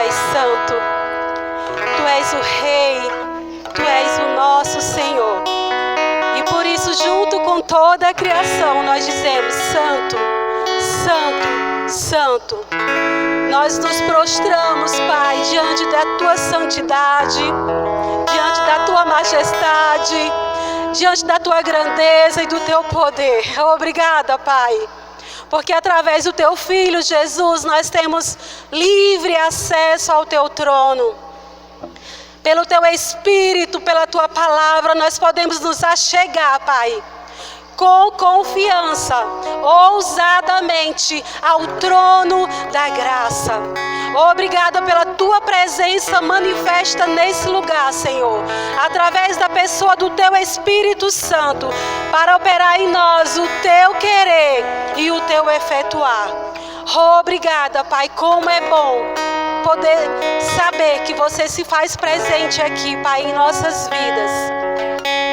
és santo, Tu és o Rei, Tu és o nosso Senhor. E por isso, junto com toda a criação, nós dizemos: Santo, Santo, Santo. Nós nos prostramos, Pai, diante da Tua santidade, diante da Tua majestade, diante da Tua grandeza e do Teu poder. Obrigada, Pai, porque através do Teu Filho Jesus nós temos livre acesso ao Teu trono. Pelo Teu Espírito, pela Tua palavra, nós podemos nos achegar, Pai, com confiança, ousadamente, ao trono da graça. Obrigada pela Tua presença manifesta nesse lugar, Senhor, através da pessoa do Teu Espírito Santo, para operar em nós o Teu querer e o Teu efetuar. Obrigada, Pai, como é bom poder saber que Você se faz presente aqui, Pai, em nossas vidas.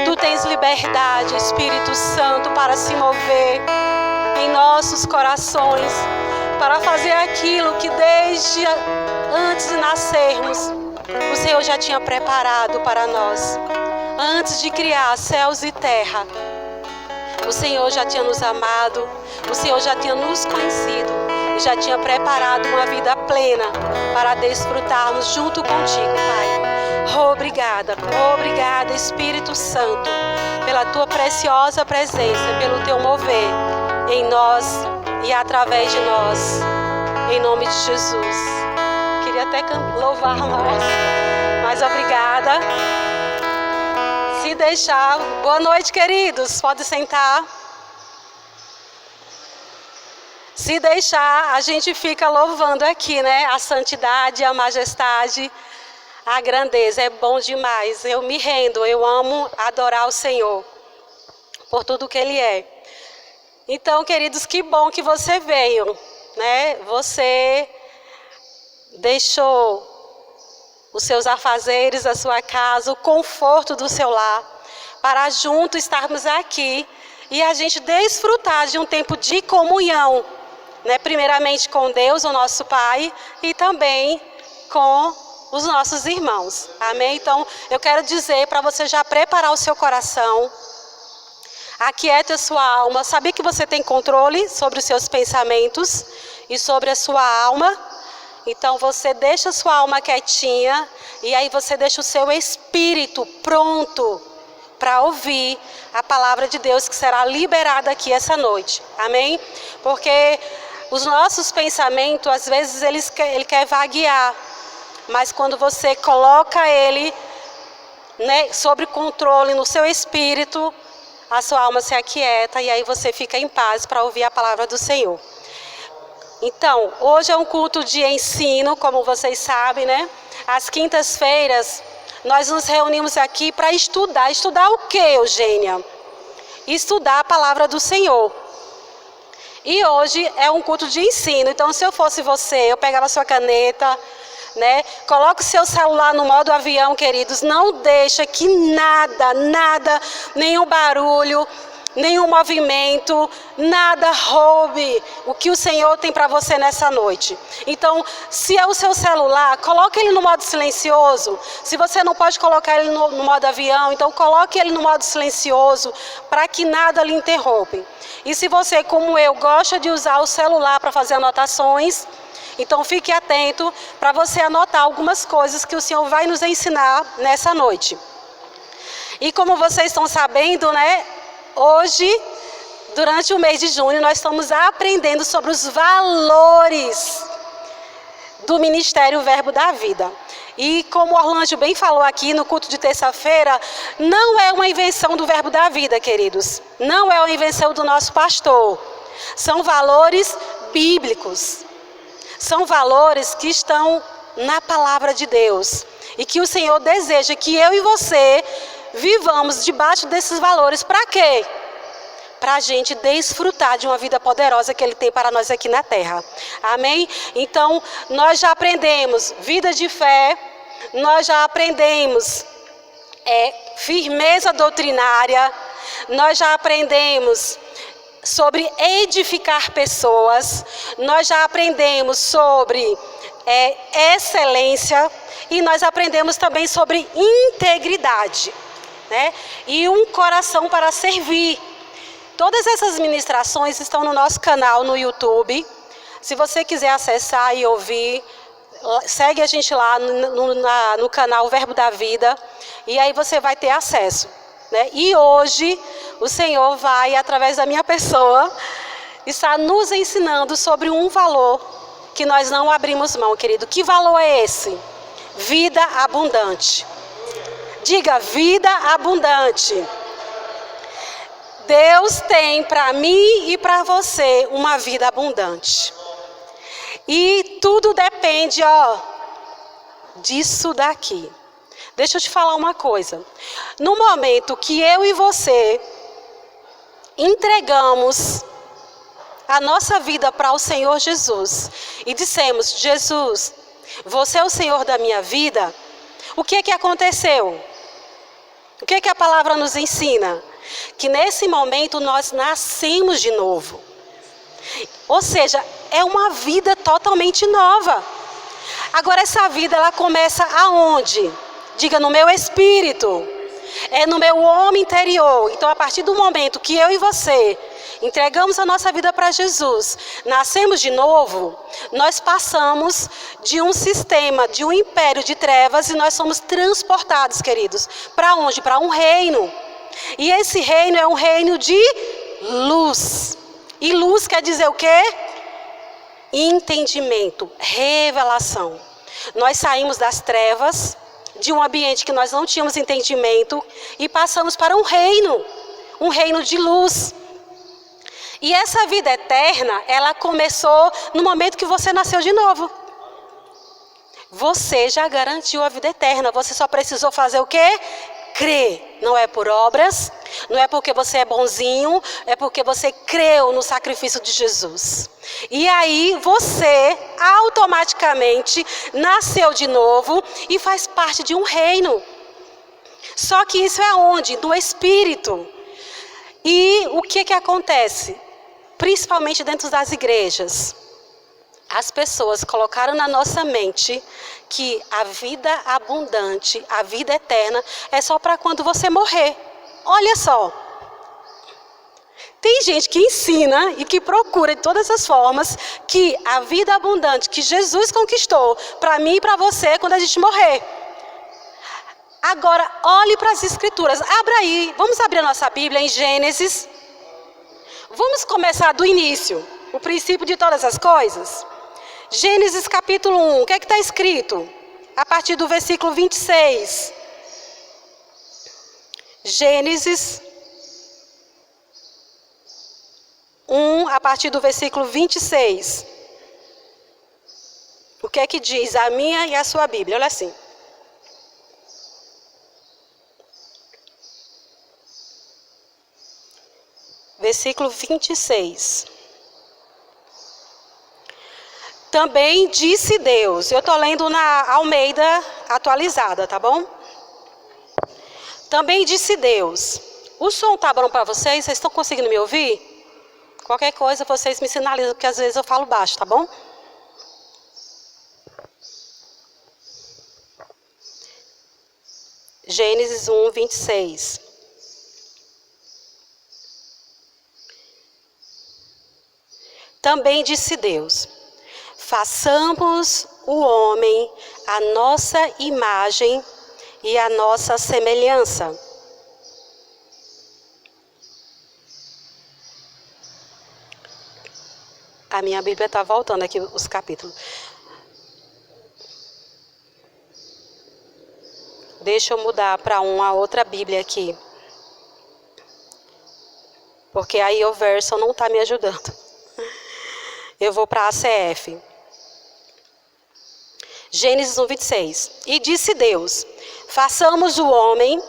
Tu tens liberdade, Espírito Santo, para se mover em nossos corações, para fazer aquilo que desde antes de nascermos, o Senhor já tinha preparado para nós. Antes de criar céus e terra, o Senhor já tinha nos amado, o Senhor já tinha nos conhecido e já tinha preparado uma vida plena para desfrutarmos junto contigo, Pai. Obrigada, obrigada, Espírito Santo, pela Tua preciosa presença, pelo Teu mover em nós e através de nós, em nome de Jesus. Queria até louvar mais, mas obrigada. Se deixar, boa noite, queridos, pode sentar. Se deixar, a gente fica louvando aqui, né? A santidade, a majestade, a grandeza. É bom demais. Eu me rendo, eu amo adorar o Senhor por tudo que Ele é. Então, queridos, que bom que você veio, né? Você deixou os seus afazeres, a sua casa, o conforto do seu lar, para juntos estarmos aqui e a gente desfrutar de um tempo de comunhão, né? Primeiramente com Deus, o nosso Pai, e também com os nossos irmãos. Amém? Então, eu quero dizer para você já preparar o seu coração, aquiete a sua alma, saber que você tem controle sobre os seus pensamentos e sobre a sua alma. Então você deixa a sua alma quietinha e aí você deixa o seu espírito pronto para ouvir a palavra de Deus que será liberada aqui essa noite. Amém? Porque os nossos pensamentos, às vezes, ele quer vaguear, mas quando você coloca ele, né, sob controle no seu espírito, a sua alma se aquieta e aí você fica em paz para ouvir a palavra do Senhor. Então, hoje é um culto de ensino, como vocês sabem, né? Às quintas-feiras, nós nos reunimos aqui para estudar. Estudar o quê, Eugênia? Estudar a palavra do Senhor. E hoje é um culto de ensino. Então, se eu fosse você, eu pegava a sua caneta, né? Coloque o seu celular no modo avião, queridos. Não deixa que nada, nenhum barulho, nenhum movimento, nada roube o que o Senhor tem para você nessa noite. Então, se é o seu celular, coloque ele no modo silencioso. Se você não pode colocar ele no modo avião, então coloque ele no modo silencioso para que nada lhe interrompa. E se você, como eu, gosta de usar o celular para fazer anotações, então fique atento para você anotar algumas coisas que o Senhor vai nos ensinar nessa noite. E como vocês estão sabendo, né? Hoje, durante o mês de junho, nós estamos aprendendo sobre os valores do Ministério Verbo da Vida. E como o Orlando bem falou aqui no culto de terça-feira, não é uma invenção do Verbo da Vida, queridos. Não é uma invenção do nosso pastor. São valores bíblicos. São valores que estão na palavra de Deus. E que o Senhor deseja que eu e você vivamos debaixo desses valores. Para quê? Para a gente desfrutar de uma vida poderosa que Ele tem para nós aqui na terra. Amém? Então, nós já aprendemos vida de fé, nós já aprendemos firmeza doutrinária, nós já aprendemos sobre edificar pessoas, nós já aprendemos sobre excelência, e nós aprendemos também sobre integridade, né? E um coração para servir. Todas essas ministrações estão no nosso canal no YouTube. Se você quiser acessar e ouvir, segue a gente lá no canal Verbo da Vida, e aí você vai ter acesso, né? E hoje o Senhor vai, através da minha pessoa, estar nos ensinando sobre um valor que nós não abrimos mão, querido. Que valor é esse? Vida abundante. Diga, vida abundante. Deus tem para mim e para você uma vida abundante. E tudo depende, disso daqui. Deixa eu te falar uma coisa. No momento que eu e você entregamos a nossa vida para o Senhor Jesus e dissemos: Jesus, você é o Senhor da minha vida, o que aconteceu? O que a palavra nos ensina? Que nesse momento nós nascemos de novo. Ou seja, é uma vida totalmente nova. Agora essa vida, ela começa aonde? Diga, no meu espírito. É no meu homem interior. Então, a partir do momento que eu e você entregamos a nossa vida para Jesus, nascemos de novo, nós passamos de um sistema, de um império de trevas, e nós somos transportados, queridos, para onde? Para um reino. E esse reino é um reino de luz. E luz quer dizer o quê? Entendimento, revelação. Nós saímos das trevas, de um ambiente que nós não tínhamos entendimento, e passamos para um reino de luz. E essa vida eterna, ela começou no momento que você nasceu de novo. Você já garantiu a vida eterna, você só precisou fazer o quê? Crer. Não é por obras, não é porque você é bonzinho, é porque você creu no sacrifício de Jesus. E aí você automaticamente nasceu de novo e faz parte de um reino. Só que isso é onde? No Espírito. E o que acontece? Principalmente dentro das igrejas. As pessoas colocaram na nossa mente que a vida abundante, a vida eterna, é só para quando você morrer. Olha só. Tem gente que ensina e que procura de todas as formas que a vida abundante que Jesus conquistou para mim e para você é quando a gente morrer. Agora, olhe para as Escrituras. Abra aí, vamos abrir a nossa Bíblia em Gênesis. Vamos começar do início, o princípio de todas as coisas. Gênesis capítulo 1, o que está escrito? A partir do versículo 26. Gênesis 1, a partir do versículo 26. O que diz a minha e a sua Bíblia? Olha assim. Versículo 26. Também disse Deus. Eu estou lendo na Almeida atualizada, tá bom? Também disse Deus. O som tá bom para vocês? Vocês estão conseguindo me ouvir? Qualquer coisa vocês me sinalizam, porque às vezes eu falo baixo, tá bom? Gênesis 1, 26. Também disse Deus: façamos o homem à nossa imagem e à nossa semelhança. A minha Bíblia está voltando aqui os capítulos. Deixa eu mudar para uma outra Bíblia aqui. Porque aí o verso não está me ajudando. Eu vou para a ACF. Gênesis 1, 26. E disse Deus: façamos o homem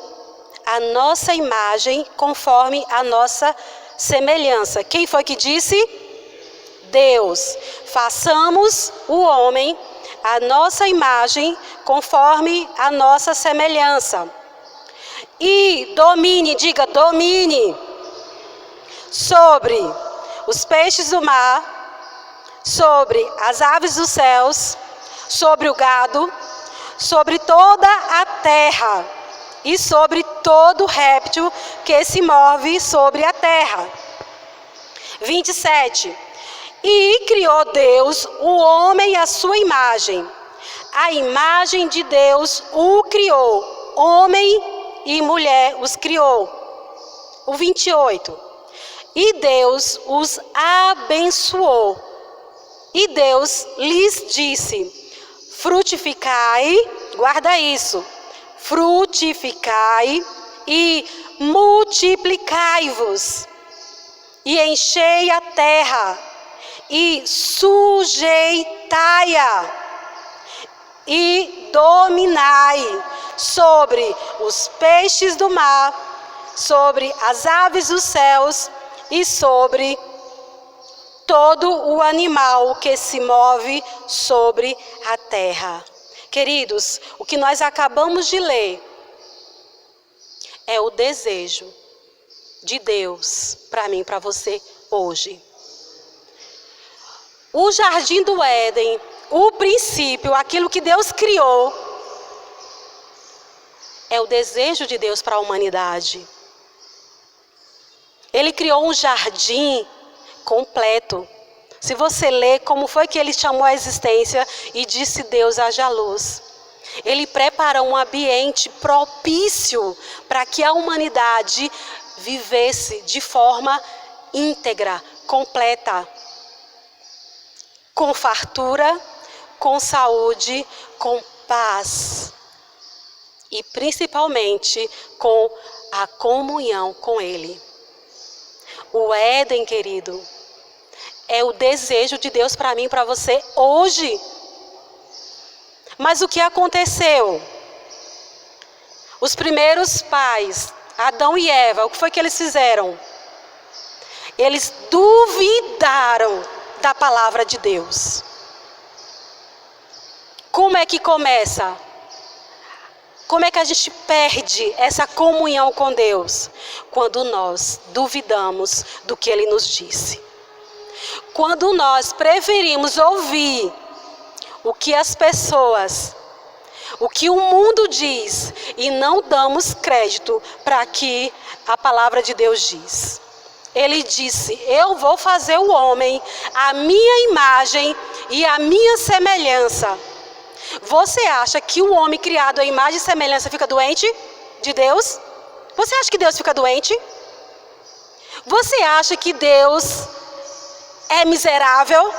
à nossa imagem, conforme a nossa semelhança. Quem foi que disse? Deus. Façamos o homem à nossa imagem, conforme a nossa semelhança. E domine, diga domine, sobre os peixes do mar, sobre as aves dos céus, sobre o gado, sobre toda a terra e sobre todo réptil que se move sobre a terra. 27. E criou Deus o homem à sua imagem. A imagem de Deus o criou. Homem e mulher os criou. O 28. E Deus os abençoou. E Deus lhes disse: frutificai, guarda isso, frutificai e multiplicai-vos, e enchei a terra, e sujeitai-a, e dominai sobre os peixes do mar, sobre as aves dos céus e sobre todo o animal que se move sobre a terra. Queridos, o que nós acabamos de ler é o desejo de Deus para mim e para você hoje. O jardim do Éden, o princípio, aquilo que Deus criou, é o desejo de Deus para a humanidade. Ele criou um jardim completo. Se você ler como foi que ele chamou a existência e disse: Deus, haja luz. Ele preparou um ambiente propício para que a humanidade vivesse de forma íntegra, completa, com fartura, com saúde, com paz e principalmente com a comunhão com Ele. O Éden, querido, é o desejo de Deus para mim e para você hoje. Mas o que aconteceu? Os primeiros pais, Adão e Eva, o que foi que eles fizeram? Eles duvidaram da palavra de Deus. Como é que começa? Como é que a gente perde essa comunhão com Deus? Quando nós duvidamos do que Ele nos disse. Quando nós preferimos ouvir o que as pessoas, o que o mundo diz, e não damos crédito para que a palavra de Deus diz. Ele disse: eu vou fazer o homem à minha imagem e à minha semelhança. Você acha que o homem criado à imagem e semelhança fica doente de Deus? Você acha que Deus fica doente? Você acha que Deus é miserável?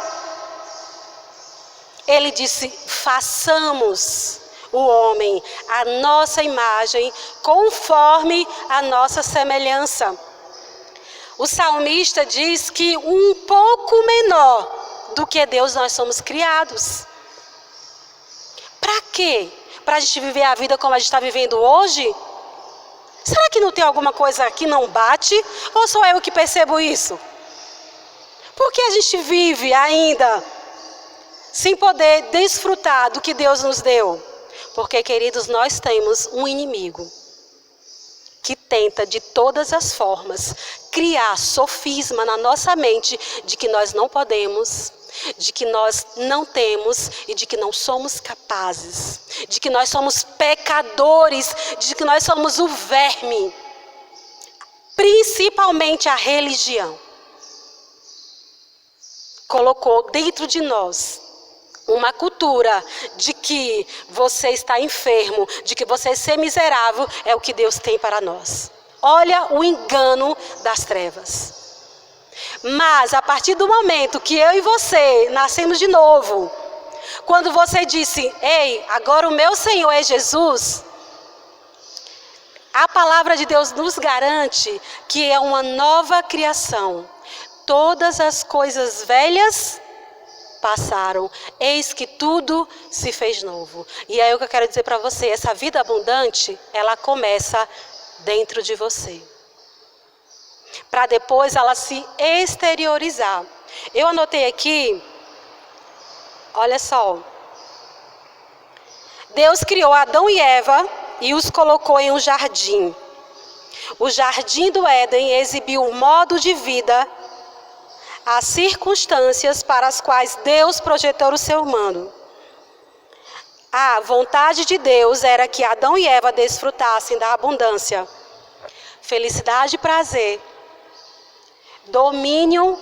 Ele disse: façamos o homem à nossa imagem, conforme a nossa semelhança. O salmista diz que um pouco menor do que Deus nós somos criados. Para quê? Para a gente viver a vida como a gente está vivendo hoje? Será que não tem alguma coisa que não bate? Ou sou eu que percebo isso? Por que a gente vive ainda sem poder desfrutar do que Deus nos deu? Porque, queridos, nós temos um inimigo que tenta de todas as formas criar sofisma na nossa mente de que nós não podemos, de que nós não temos e de que não somos capazes, de que nós somos pecadores, de que nós somos o verme, principalmente a religião. Colocou dentro de nós uma cultura de que você está enfermo, de que você ser miserável é o que Deus tem para nós. Olha o engano das trevas. Mas a partir do momento que eu e você nascemos de novo, quando você disse: ei, agora o meu Senhor é Jesus, a palavra de Deus nos garante que é uma nova criação. Todas as coisas velhas passaram, eis que tudo se fez novo. E é o que eu quero dizer para você: essa vida abundante, ela começa dentro de você, para depois ela se exteriorizar. Eu anotei aqui, olha só. Deus criou Adão e Eva e os colocou em um jardim. O jardim do Éden exibiu o modo de vida, as circunstâncias para as quais Deus projetou o ser humano. A vontade de Deus era que Adão e Eva desfrutassem da abundância, felicidade e prazer, domínio,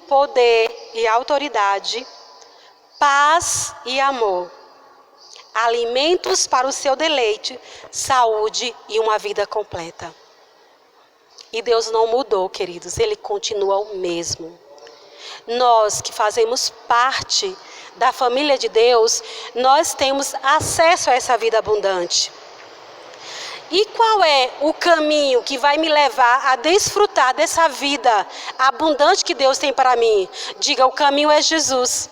poder e autoridade, paz e amor, alimentos para o seu deleite, saúde e uma vida completa. E Deus não mudou, queridos, Ele continua o mesmo. Nós que fazemos parte da família de Deus, nós temos acesso a essa vida abundante. E qual é o caminho que vai me levar a desfrutar dessa vida abundante que Deus tem para mim? Diga, o caminho é Jesus.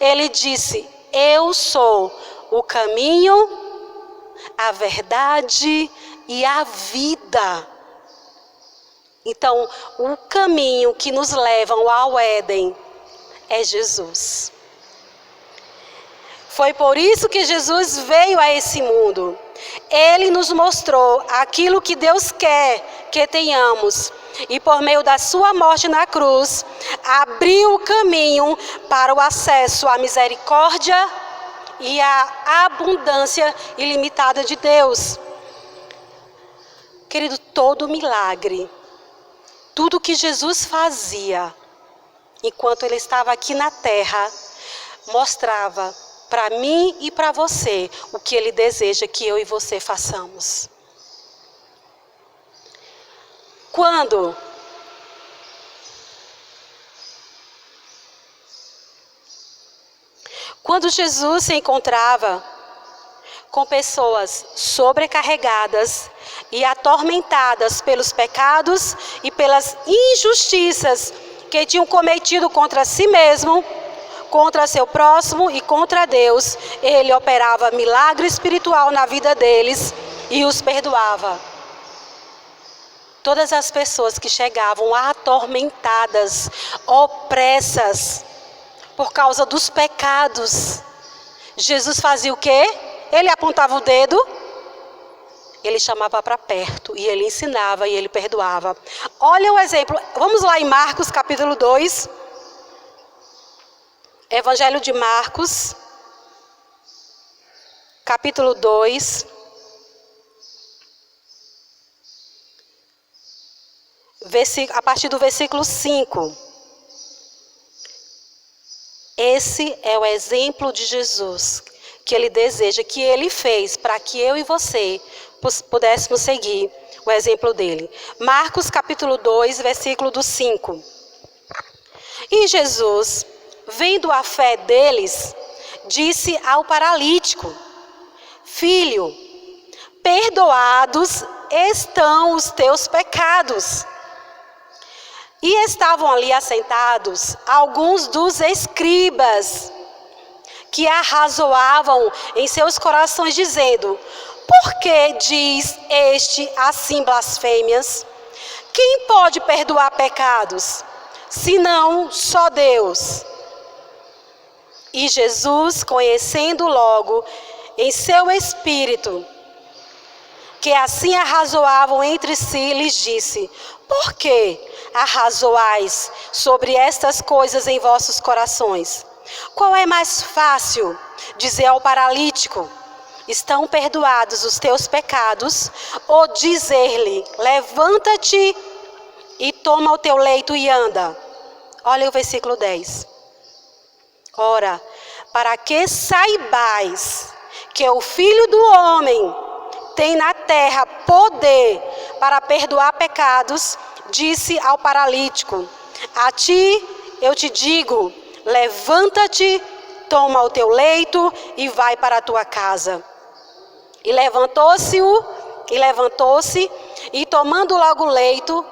Ele disse, eu sou o caminho, a verdade e a vida. Então, o caminho que nos leva ao Éden é Jesus. Foi por isso que Jesus veio a esse mundo. Ele nos mostrou aquilo que Deus quer que tenhamos. E por meio da sua morte na cruz, abriu o caminho para o acesso à misericórdia e à abundância ilimitada de Deus. Querido, todo milagre, tudo que Jesus fazia, enquanto Ele estava aqui na terra, mostrava para mim e para você o que Ele deseja que eu e você façamos. Quando Jesus se encontrava com pessoas sobrecarregadas e atormentadas pelos pecados e pelas injustiças que tinham cometido contra si mesmo, contra seu próximo e contra Deus, Ele operava milagre espiritual na vida deles e os perdoava. Todas as pessoas que chegavam atormentadas, opressas, por causa dos pecados, Jesus fazia o quê? Ele apontava o dedo, Ele chamava para perto, e Ele ensinava, e Ele perdoava. Olha o exemplo, vamos lá em Marcos capítulo 2, Evangelho de Marcos, capítulo 2, a partir do versículo 5. Esse é o exemplo de Jesus, que Ele deseja, que Ele fez para que eu e você pudéssemos seguir o exemplo dele. Marcos capítulo 2, versículo do 5. E Jesus, vendo a fé deles, disse ao paralítico: Filho, perdoados estão os teus pecados. E estavam ali assentados alguns dos escribas, que arrazoavam em seus corações, dizendo: Por que diz este assim blasfêmias? Quem pode perdoar pecados, senão só Deus? E Jesus, conhecendo logo em seu espírito que assim arrazoavam entre si, lhes disse: Por que arrazoais sobre estas coisas em vossos corações? Qual é mais fácil dizer ao paralítico: estão perdoados os teus pecados, ou dizer-lhe: levanta-te e toma o teu leito e anda? Olha o versículo 10. Ora, para que saibais que o Filho do Homem tem na terra poder para perdoar pecados, disse ao paralítico: a ti eu te digo, levanta-te, toma o teu leito e vai para a tua casa. E levantou-se e tomando logo o leito,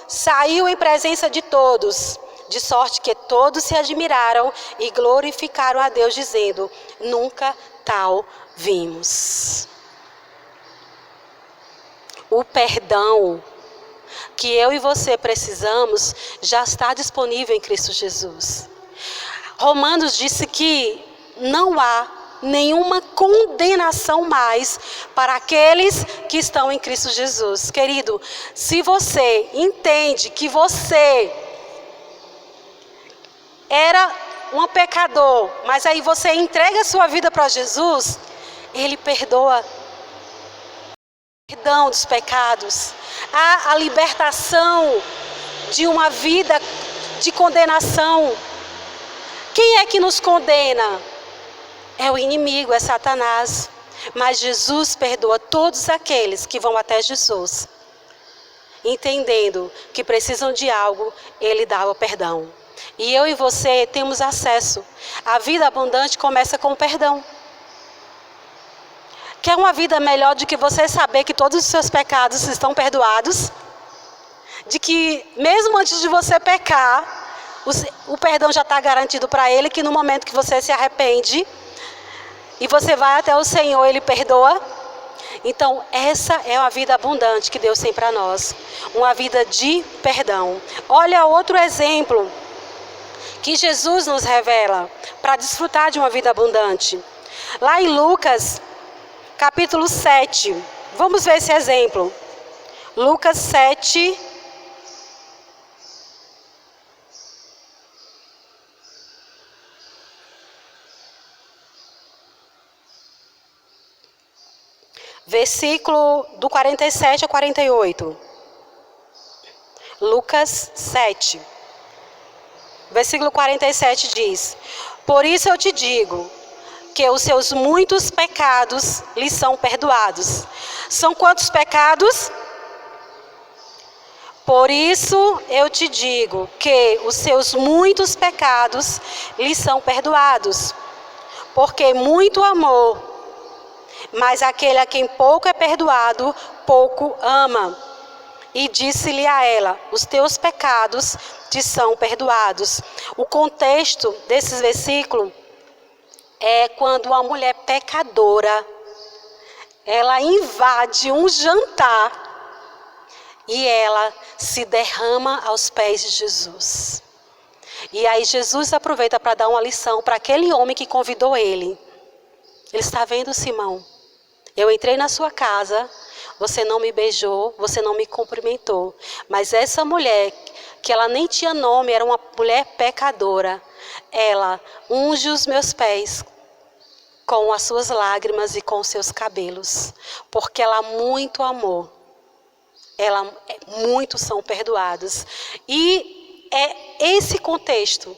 saiu em presença de todos, de sorte que todos se admiraram e glorificaram a Deus, dizendo: nunca tal vimos. O perdão que eu e você precisamos já está disponível em Cristo Jesus. Romanos disse que não há nenhuma condenação mais para aqueles que estão em Cristo Jesus. Querido, se você entende que você era um pecador, mas aí você entrega a sua vida para Jesus, Ele perdoa. Perdão dos pecados, há a libertação de uma vida de condenação. Quem é que nos condena? É o inimigo, é Satanás. Mas Jesus perdoa todos aqueles que vão até Jesus, entendendo que precisam de algo, Ele dá o perdão. E eu e você temos acesso. A vida abundante começa com o perdão. Quer uma vida melhor do que você saber que todos os seus pecados estão perdoados? De que mesmo antes de você pecar, o perdão já está garantido para Ele, que no momento que você se arrepende e você vai até o Senhor, Ele perdoa? Então, essa é uma vida abundante que Deus tem para nós. Uma vida de perdão. Olha outro exemplo que Jesus nos revela para desfrutar de uma vida abundante. Lá em Lucas, capítulo 7. Vamos ver esse exemplo. Lucas 7. Versículo do 47 a 48. Lucas 7. Versículo 47 diz: Por isso eu te digo que os seus muitos pecados lhes são perdoados. São quantos pecados? Por isso eu te digo que os seus muitos pecados lhes são perdoados. Porque muito amor, mas aquele a quem pouco é perdoado, pouco ama. E disse-lhe a ela: os teus pecados te são perdoados. O contexto desses versículos é quando uma mulher pecadora, ela invade um jantar e ela se derrama aos pés de Jesus. E aí Jesus aproveita para dar uma lição para aquele homem que convidou ele. Ele está vendo, Simão? Eu entrei na sua casa, você não me beijou, você não me cumprimentou. Mas essa mulher, que ela nem tinha nome, era uma mulher pecadora. Ela unge os meus pés com as suas lágrimas e com os seus cabelos. Porque ela muito amou. Muitos são perdoados. E é esse contexto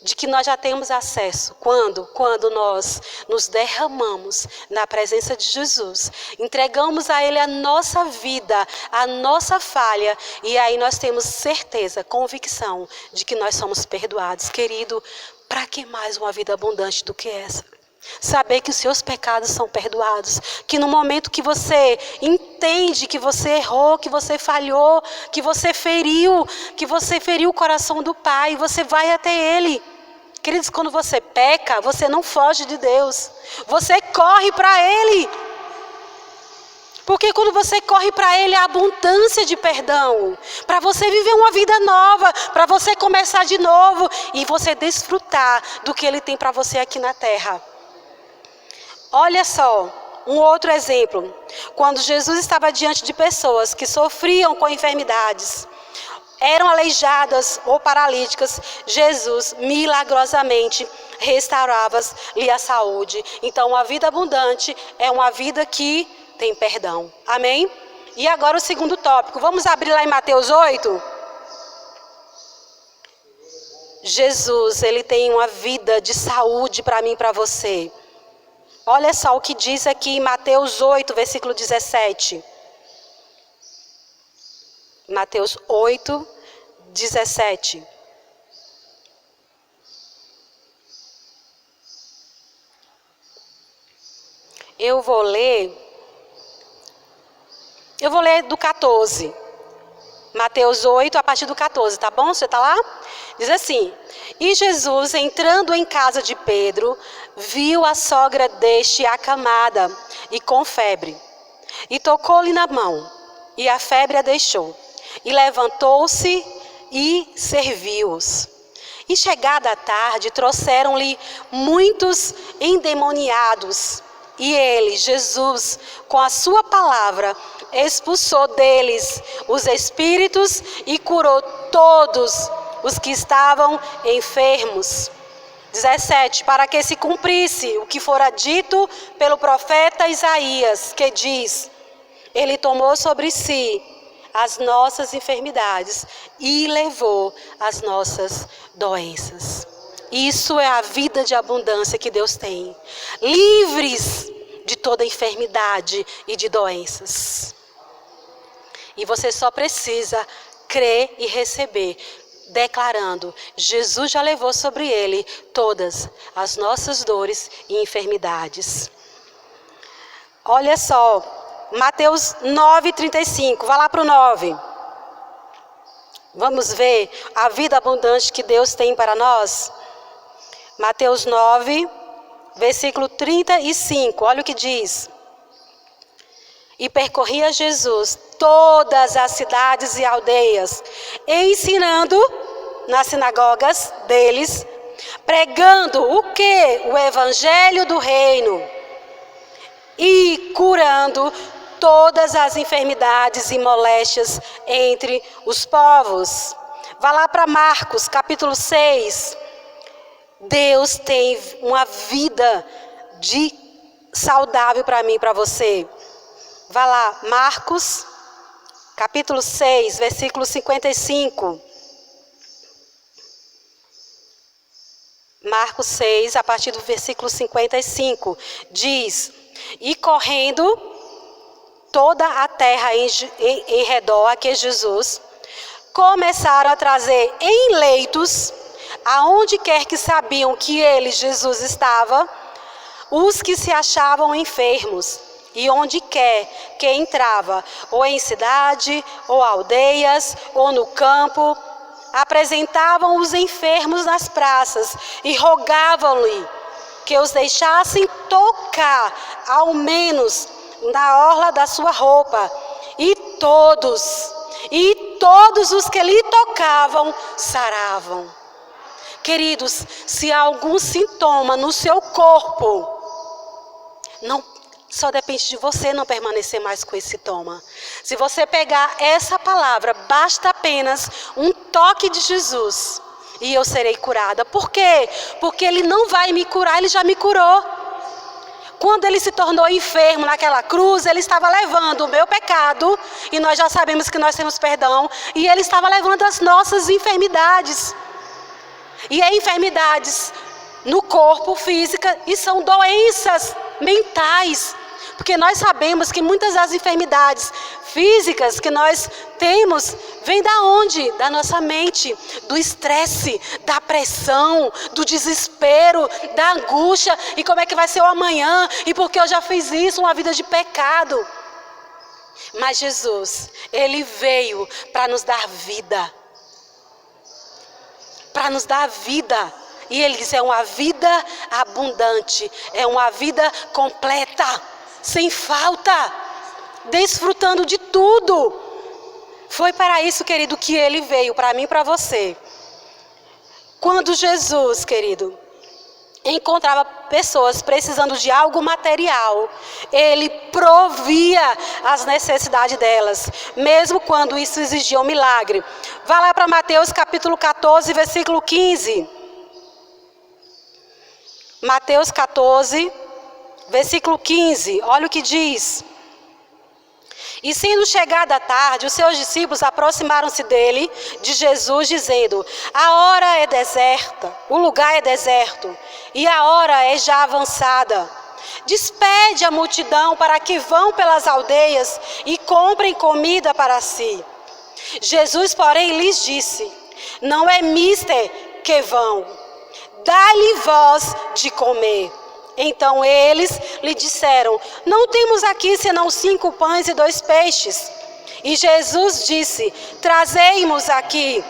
de que nós já temos acesso. Quando nós nos derramamos na presença de Jesus, entregamos a Ele a nossa vida, a nossa falha, e aí nós temos certeza, convicção de que nós somos perdoados. Querido, para que mais uma vida abundante do que essa? Saber que os seus pecados são perdoados, que no momento que você entende que você errou, que você falhou, que você feriu o coração do Pai, você vai até Ele. Queridos, quando você peca, você não foge de Deus, você corre para Ele. Porque quando você corre para Ele, há abundância de perdão, para você viver uma vida nova, para você começar de novo e você desfrutar do que Ele tem para você aqui na terra. Olha só, um outro exemplo. Quando Jesus estava diante de pessoas que sofriam com enfermidades, eram aleijadas ou paralíticas, Jesus milagrosamente restaurava-lhe a saúde. Então, a vida abundante é uma vida que tem perdão. Amém? E agora o segundo tópico. Vamos abrir lá em Mateus 8? Jesus, Ele tem uma vida de saúde para mim e para você. Olha só o que diz aqui em Mateus 8, versículo 17. Mateus 8, 17. Eu vou ler do 14. Mateus 8, a partir do 14, tá bom? Você está lá? Diz assim: E Jesus, entrando em casa de Pedro, viu a sogra deste acamada e com febre. E tocou-lhe na mão, e a febre a deixou. E levantou-se e serviu-os. E chegada a tarde, trouxeram-lhe muitos endemoniados. E ele, Jesus, com a sua palavra, expulsou deles os espíritos e curou todos os que estavam enfermos. 17, para que se cumprisse o que fora dito pelo profeta Isaías, que diz: Ele tomou sobre si as nossas enfermidades e levou as nossas doenças. Isso é a vida de abundância que Deus tem. Livres de toda enfermidade e de doenças. E você só precisa crer e receber, declarando: Jesus já levou sobre ele todas as nossas dores e enfermidades. Olha só, Mateus 9:35, vá lá para o 9. Vamos ver a vida abundante que Deus tem para nós. Mateus 9, versículo 35, olha o que diz. E percorria Jesus todas as cidades e aldeias, ensinando nas sinagogas deles, pregando o quê? O evangelho do reino, e curando todas as enfermidades e moléstias entre os povos. Vá lá para Marcos, capítulo 6. Deus tem uma vida saudável para mim e para você. Vá lá, Marcos, capítulo 6, versículo 55. Marcos 6, a partir do versículo 55, diz: E correndo toda a terra em redor a que Jesus, começaram a trazer em leitos, aonde quer que sabiam que ele, Jesus, estava, os que se achavam enfermos. E onde quer que entrava, ou em cidade, ou aldeias, ou no campo, apresentavam os enfermos nas praças e rogavam-lhe que os deixassem tocar, ao menos na orla da sua roupa. E todos os que lhe tocavam, saravam. Queridos, se há algum sintoma no seu corpo, só depende de você não permanecer mais com esse sintoma. Se você pegar essa palavra, basta apenas um toque de Jesus e eu serei curada. Por quê? Porque ele não vai me curar, ele já me curou. Quando ele se tornou enfermo naquela cruz, ele estava levando o meu pecado, e nós já sabemos que nós temos perdão, e ele estava levando as nossas enfermidades. E é enfermidades no corpo, física, e são doenças mentais. Porque nós sabemos que muitas das enfermidades físicas que nós temos, vêm da onde? Da nossa mente, do estresse, da pressão, do desespero, da angústia. E como é que vai ser o amanhã? E porque eu já fiz isso, uma vida de pecado. Mas Jesus, ele veio para nos dar vida. Para nos dar vida. E ele diz, é uma vida abundante, é uma vida completa, sem falta, desfrutando de tudo. Foi para isso, querido, que ele veio, para mim e para você. Quando Jesus, querido, encontrava pessoas precisando de algo material, ele provia as necessidades delas, mesmo quando isso exigia um milagre. Vá lá para Mateus capítulo 14, versículo 15. Mateus 14, versículo 15, olha o que diz. E sendo chegada a tarde, os seus discípulos aproximaram-se dele, de Jesus, dizendo, a hora é deserta, o lugar é deserto, e a hora é já avançada. Despede a multidão para que vão pelas aldeias e comprem comida para si. Jesus, porém, lhes disse, não é mister que vão, dai-lhe vós de comer. Então eles lhe disseram, não temos aqui senão 5 pães e 2 peixes. E Jesus disse, trazei-mos aqui.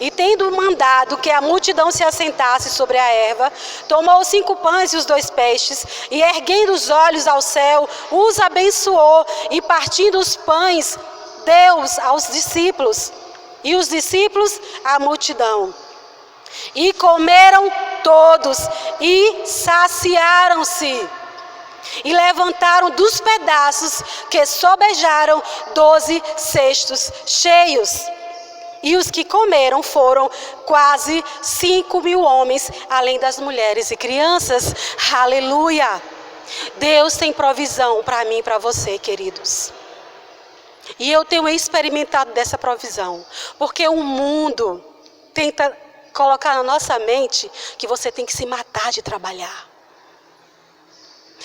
E tendo mandado que a multidão se assentasse sobre a erva, tomou os 5 pães e os 2 peixes, e erguendo os olhos ao céu, os abençoou, e partindo os pães, deu-os aos discípulos, e os discípulos à multidão. E comeram todos, e saciaram-se, e levantaram dos pedaços que sobejaram 12 cestos cheios. E os que comeram foram quase 5.000 homens, além das mulheres e crianças. Aleluia! Deus tem provisão para mim e para você, queridos. E eu tenho experimentado dessa provisão. Porque o mundo tenta colocar na nossa mente que você tem que se matar de trabalhar.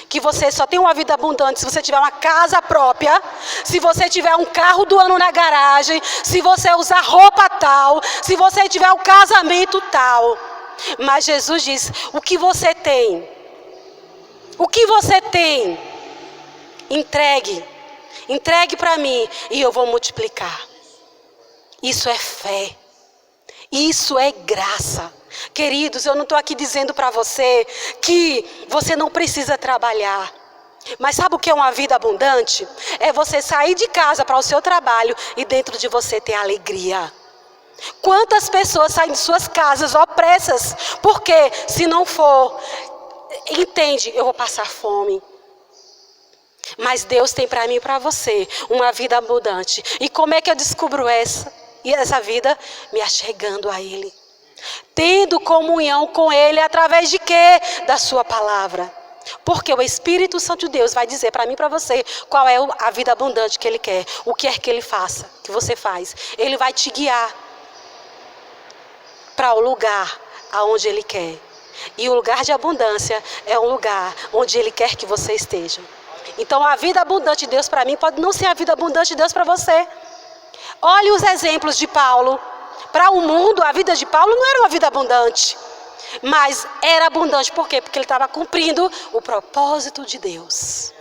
Que você só tem uma vida abundante se você tiver uma casa própria, se você tiver um carro do ano na garagem, se você usar roupa tal, se você tiver um casamento tal. Mas Jesus diz, o que você tem? O que você tem? Entregue para mim e eu vou multiplicar. Isso é fé. Isso é graça. Queridos, eu não estou aqui dizendo para você que você não precisa trabalhar. Mas sabe o que é uma vida abundante? É você sair de casa para o seu trabalho e dentro de você ter alegria. Quantas pessoas saem de suas casas opressas? Porque se não for, entende, eu vou passar fome. Mas Deus tem para mim e para você uma vida abundante. E como é que eu descubro essa vida? Me achegando a Ele. Tendo comunhão com Ele através de quê? Da sua palavra. Porque o Espírito Santo de Deus vai dizer para mim e para você qual é a vida abundante que Ele quer. O que é que Ele faça, que você faz. Ele vai te guiar para o lugar aonde Ele quer. E o lugar de abundância é um lugar onde Ele quer que você esteja. Então a vida abundante de Deus para mim pode não ser a vida abundante de Deus para você. Olhe os exemplos de Paulo. Para o mundo, a vida de Paulo não era uma vida abundante. Mas era abundante, por quê? Porque ele estava cumprindo o propósito de Deus.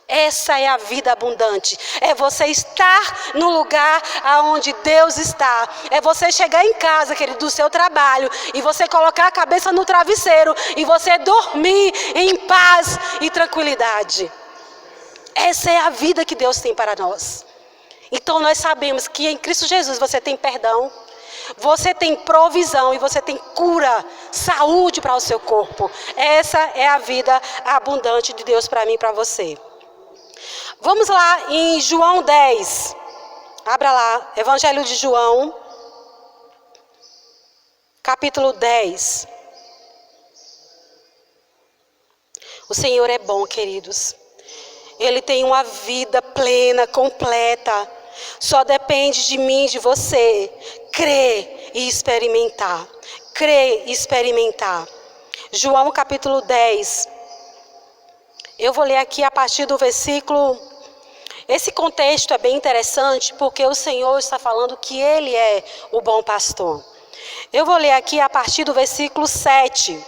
Essa é a vida abundante. É você estar no lugar aonde Deus está. É você chegar em casa, querido, do seu trabalho, e você colocar a cabeça no travesseiro e você dormir em paz e tranquilidade. Essa é a vida que Deus tem para nós. Então nós sabemos que em Cristo Jesus você tem perdão, você tem provisão e você tem cura, saúde para o seu corpo. Essa é a vida abundante de Deus para mim e para você. Vamos lá em João 10. Abra lá, Evangelho de João, capítulo 10. O Senhor é bom, queridos. Ele tem uma vida plena, completa. Só depende de mim e de você crer e experimentar. Crer e experimentar. João capítulo 10. Eu vou ler aqui a partir do versículo. Esse contexto é bem interessante porque o Senhor está falando que Ele é o bom pastor. Eu vou ler aqui a partir do versículo 7.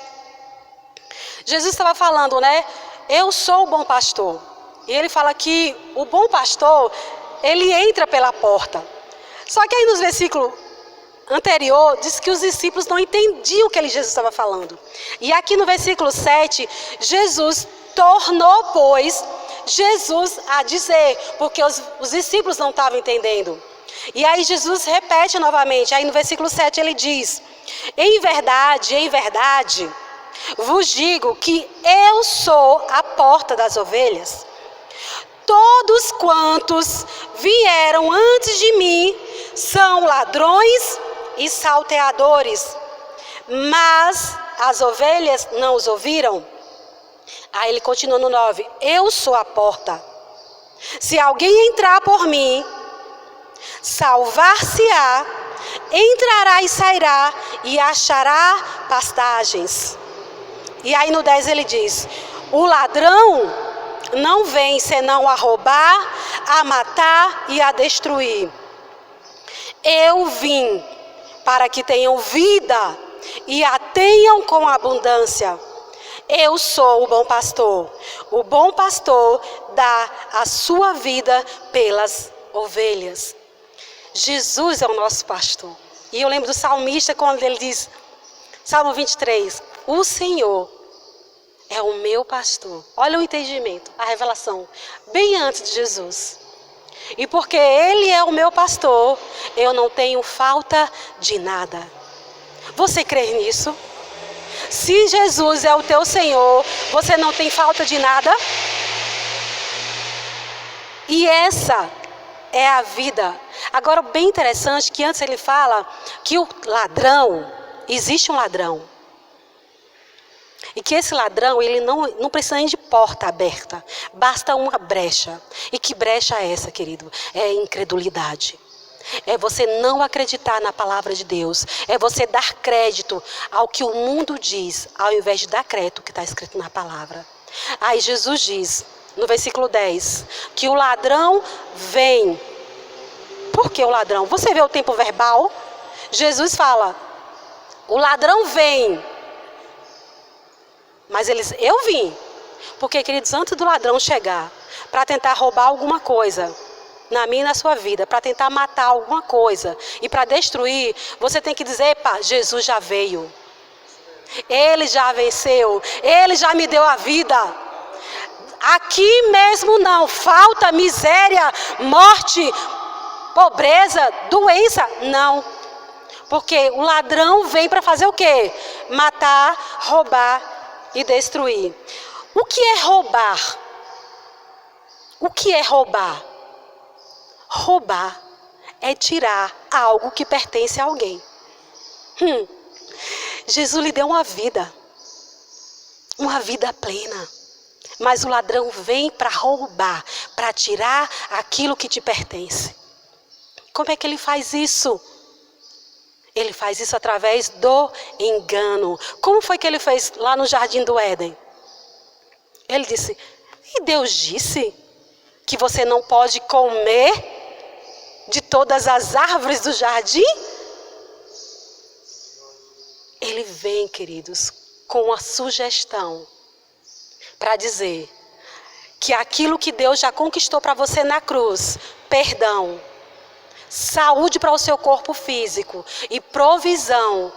Jesus estava falando, né? Eu sou o bom pastor. E Ele fala que o bom pastor, ele entra pela porta. Só que aí nos versículos anterior, diz que os discípulos não entendiam o que Jesus estava falando. E aqui no versículo 7, Jesus tornou, pois, Jesus a dizer, porque os discípulos não estavam entendendo. E aí Jesus repete novamente, aí no versículo 7 ele diz, em verdade, vos digo que eu sou a porta das ovelhas. Todos quantos vieram antes de mim são ladrões e salteadores, mas as ovelhas não os ouviram. Aí ele continua no 9, eu sou a porta. Se alguém entrar por mim, salvar-se-á, entrará e sairá e achará pastagens. E aí no 10 ele diz, o ladrão não vem senão a roubar, a matar e a destruir. Eu vim para que tenham vida e a tenham com abundância. Eu sou o bom pastor. O bom pastor dá a sua vida pelas ovelhas. Jesus é o nosso pastor. E eu lembro do salmista quando ele diz, Salmo 23, o Senhor é o meu pastor. Olha o entendimento, a revelação, bem antes de Jesus. E porque Ele é o meu pastor, eu não tenho falta de nada. Você crê nisso? Se Jesus é o teu Senhor, você não tem falta de nada? E essa é a vida. Agora, bem interessante que antes ele fala que o ladrão, existe um ladrão. E que esse ladrão, ele não precisa nem de porta aberta. Basta uma brecha. E que brecha é essa, querido? É a incredulidade. É você não acreditar na palavra de Deus. É você dar crédito ao que o mundo diz, ao invés de dar crédito ao que está escrito na palavra. Aí Jesus diz, no versículo 10, que o ladrão vem. Por que o ladrão? Você vê o tempo verbal? Jesus fala, o ladrão vem. Mas eu vim. Porque, queridos, antes do ladrão chegar para tentar roubar alguma coisa na minha e na sua vida, para tentar matar alguma coisa e para destruir, você tem que dizer, epa, Jesus já veio. Ele já venceu. Ele já me deu a vida. Aqui mesmo não. Falta, miséria, morte, pobreza, doença. Não. Porque o ladrão vem para fazer o quê? Matar, roubar e destruir. O que é roubar? O que é roubar? Roubar é tirar algo que pertence a alguém. Jesus lhe deu uma vida plena. Mas o ladrão vem para roubar, para tirar aquilo que te pertence. Como é que ele faz isso? Ele faz isso através do engano. Como foi que ele fez lá no Jardim do Éden? Ele disse, e Deus disse que você não pode comer de todas as árvores do jardim? Ele vem, queridos, com uma sugestão para dizer que aquilo que Deus já conquistou para você na cruz, perdão, saúde para o seu corpo físico e provisão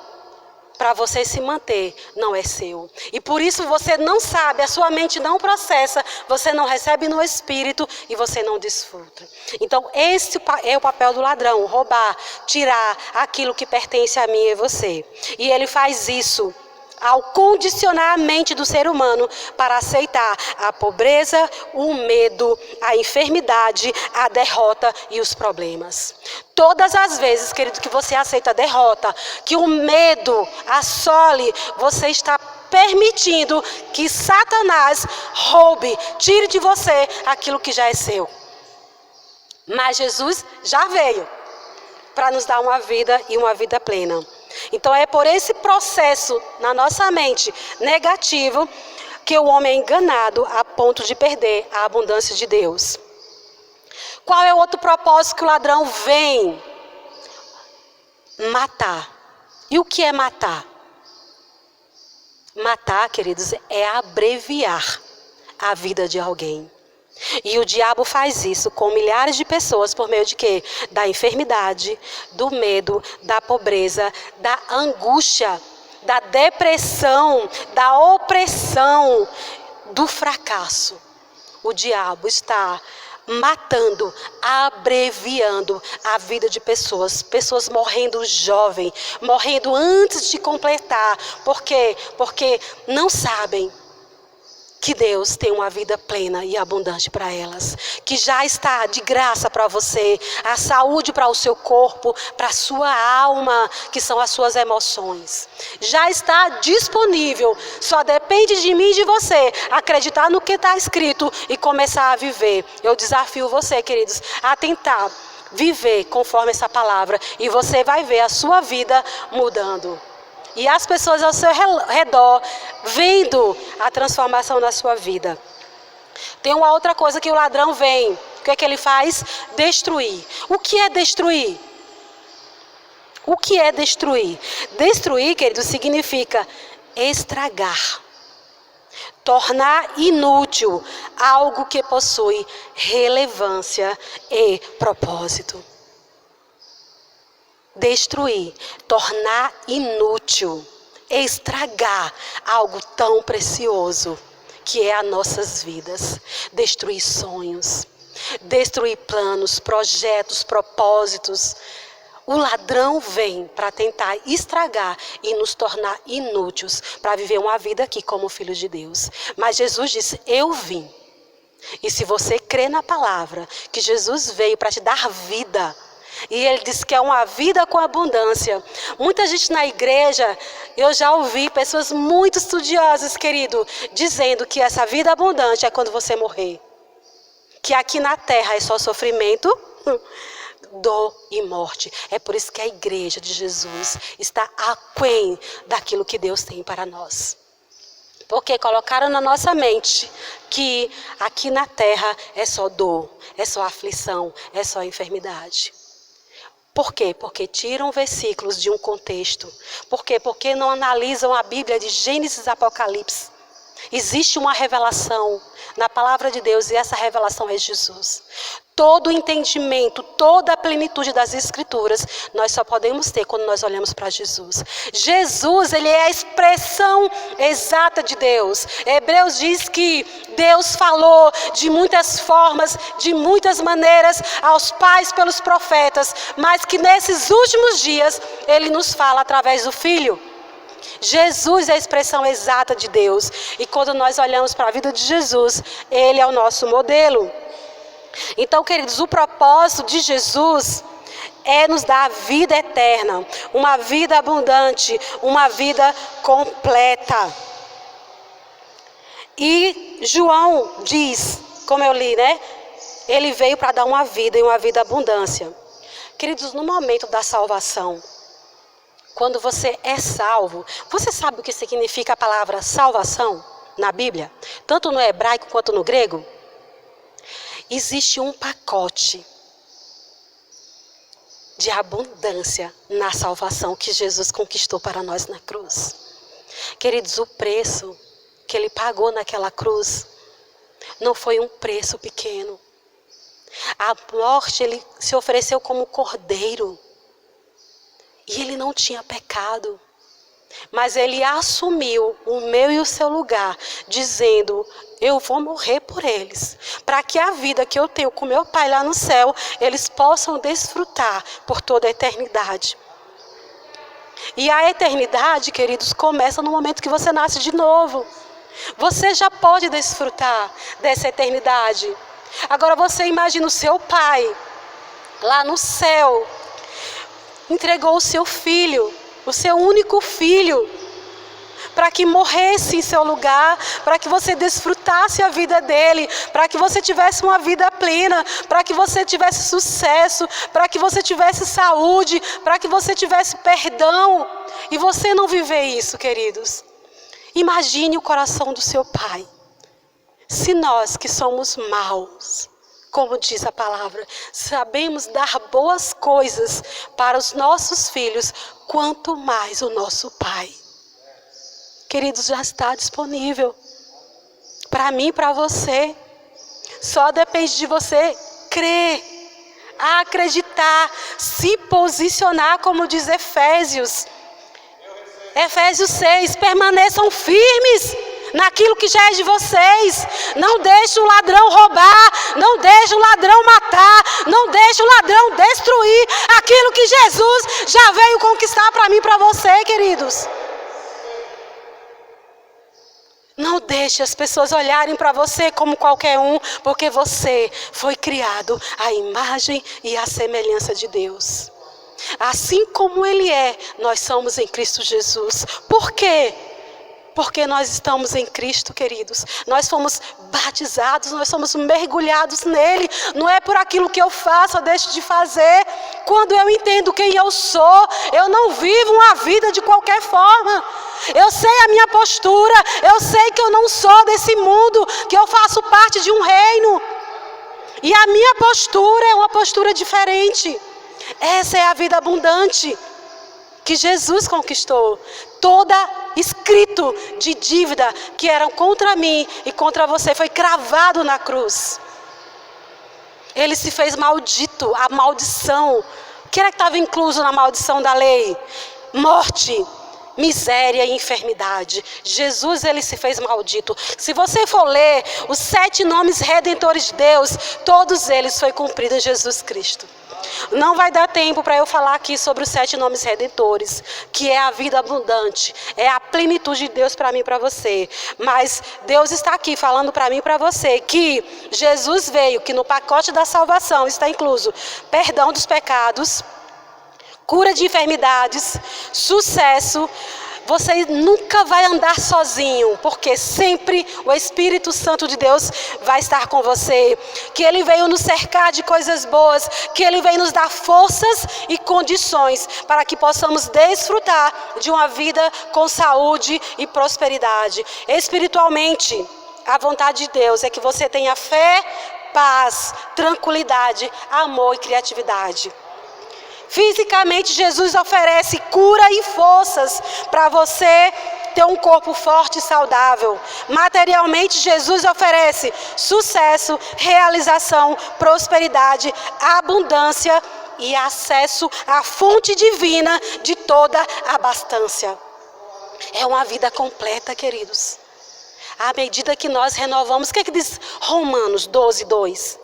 para você se manter, não é seu. E por isso você não sabe, a sua mente não processa, você não recebe no espírito e você não desfruta. Então esse é o papel do ladrão, roubar, tirar aquilo que pertence a mim e a você. E ele faz isso ao condicionar a mente do ser humano para aceitar a pobreza, o medo, a enfermidade, a derrota e os problemas. Todas as vezes, querido, que você aceita a derrota, que o medo assole, você está permitindo que Satanás roube, tire de você aquilo que já é seu. Mas Jesus já veio para nos dar uma vida e uma vida plena. Então é por esse processo na nossa mente negativo que o homem é enganado a ponto de perder a abundância de Deus. Qual é o outro propósito que o ladrão vem? Matar. E o que é matar? Matar, queridos, é abreviar a vida de alguém. E o diabo faz isso com milhares de pessoas por meio de quê? Da enfermidade, do medo, da pobreza, da angústia, da depressão, da opressão, do fracasso. O diabo está matando, abreviando a vida de pessoas. Pessoas morrendo jovem, morrendo antes de completar. Por quê? Porque não sabem que Deus tem uma vida plena e abundante para elas. Que já está de graça para você. A saúde para o seu corpo, para a sua alma, que são as suas emoções. Já está disponível. Só depende de mim e de você acreditar no que está escrito e começar a viver. Eu desafio você, queridos, a tentar viver conforme essa palavra. E você vai ver a sua vida mudando. E as pessoas ao seu redor vendo a transformação na sua vida. Tem uma outra coisa que o ladrão vem. O que é que ele faz? Destruir. O que é destruir? O que é destruir? Destruir, querido, significa estragar. Tornar inútil algo que possui relevância e propósito. Destruir, tornar inútil, estragar algo tão precioso que é as nossas vidas. Destruir sonhos, destruir planos, projetos, propósitos. O ladrão vem para tentar estragar e nos tornar inúteis para viver uma vida aqui como filhos de Deus. Mas Jesus disse, eu vim E se você crê na palavra, que Jesus veio para te dar vida, e Ele diz que é uma vida com abundância. Muita gente na igreja, eu já ouvi pessoas muito estudiosas, querido, dizendo que essa vida abundante é quando você morrer. Que aqui na terra é só sofrimento, dor e morte. É por isso que a igreja de Jesus está aquém daquilo que Deus tem para nós. Porque colocaram na nossa mente que aqui na terra é só dor, é só aflição, é só enfermidade. Por quê? Porque tiram versículos de um contexto. Por quê? Porque não analisam a Bíblia de Gênesis e Apocalipse. Existe uma revelação na palavra de Deus e essa revelação é Jesus. Todo o entendimento, toda a plenitude das Escrituras, nós só podemos ter quando nós olhamos para Jesus. Jesus, Ele é a expressão exata de Deus. Hebreus diz que Deus falou de muitas formas, de muitas maneiras aos pais pelos profetas, mas que nesses últimos dias Ele nos fala através do Filho. Jesus é a expressão exata de Deus. E quando nós olhamos para a vida de Jesus, Ele é o nosso modelo. Então, queridos, o propósito de Jesus é nos dar a vida eterna, uma vida abundante, uma vida completa. E João diz, como eu li, né? Ele veio para dar uma vida e uma vida abundância. Queridos, no momento da salvação, quando você é salvo, você sabe o que significa a palavra salvação na Bíblia? Tanto no hebraico quanto no grego? Existe um pacote de abundância na salvação que Jesus conquistou para nós na cruz. Queridos, o preço que Ele pagou naquela cruz não foi um preço pequeno. A morte, Ele se ofereceu como cordeiro. E Ele não tinha pecado. Mas Ele assumiu o meu e o seu lugar, dizendo: eu vou morrer por eles, para que a vida que eu tenho com meu Pai lá no céu, eles possam desfrutar por toda a eternidade. E a eternidade, queridos, começa no momento que você nasce de novo. Você já pode desfrutar dessa eternidade. Agora você imagina o seu Pai, lá no céu, entregou o seu filho, o seu único filho, para que morresse em seu lugar, para que você desfrutasse a vida dele, para que você tivesse uma vida plena, para que você tivesse sucesso, para que você tivesse saúde, para que você tivesse perdão. E você não viver isso, queridos. Imagine o coração do seu Pai. Se nós que somos maus, como diz a palavra, sabemos dar boas coisas para os nossos filhos, quanto mais o nosso Pai. Queridos, já está disponível para mim e para você. Só depende de você crer, acreditar, se posicionar, como diz Efésios. Efésios 6, permaneçam firmes naquilo que já é de vocês. Não deixe o ladrão roubar, não deixe o ladrão matar, não deixe o ladrão destruir aquilo que Jesus já veio conquistar para mim e para você, queridos. Não deixe as pessoas olharem para você como qualquer um, porque você foi criado à imagem e à semelhança de Deus. Assim como Ele é, nós somos em Cristo Jesus. Por quê? Porque nós estamos em Cristo, queridos. Nós fomos batizados, nós somos mergulhados nele. Não é por aquilo que eu faço ou deixo de fazer. Quando eu entendo quem eu sou, eu não vivo uma vida de qualquer forma. Eu sei a minha postura, eu sei que eu não sou desse mundo, que eu faço parte de um reino. E a minha postura é uma postura diferente. Essa é a vida abundante que Jesus conquistou. Toda escrito de dívida que eram contra mim e contra você foi cravado na cruz. Ele se fez maldito, a maldição. O que era que estava incluso na maldição da lei? Morte, miséria e enfermidade. Jesus, ele se fez maldito. Se você for ler os 7 nomes redentores de Deus, todos eles foi cumprido em Jesus Cristo. Não vai dar tempo para eu falar aqui sobre os 7 nomes redentores, que é a vida abundante, é a plenitude de Deus para mim e para você. Mas Deus está aqui falando para mim e para você que Jesus veio, que no pacote da salvação está incluso perdão dos pecados, cura de enfermidades, sucesso. Você nunca vai andar sozinho, porque sempre o Espírito Santo de Deus vai estar com você. Que Ele veio nos cercar de coisas boas, que Ele veio nos dar forças e condições para que possamos desfrutar de uma vida com saúde e prosperidade. Espiritualmente, a vontade de Deus é que você tenha fé, paz, tranquilidade, amor e criatividade. Fisicamente, Jesus oferece cura e forças para você ter um corpo forte e saudável. Materialmente, Jesus oferece sucesso, realização, prosperidade, abundância e acesso à fonte divina de toda a abastança. É uma vida completa, queridos. À medida que nós renovamos, o que é que diz Romanos 12, 2?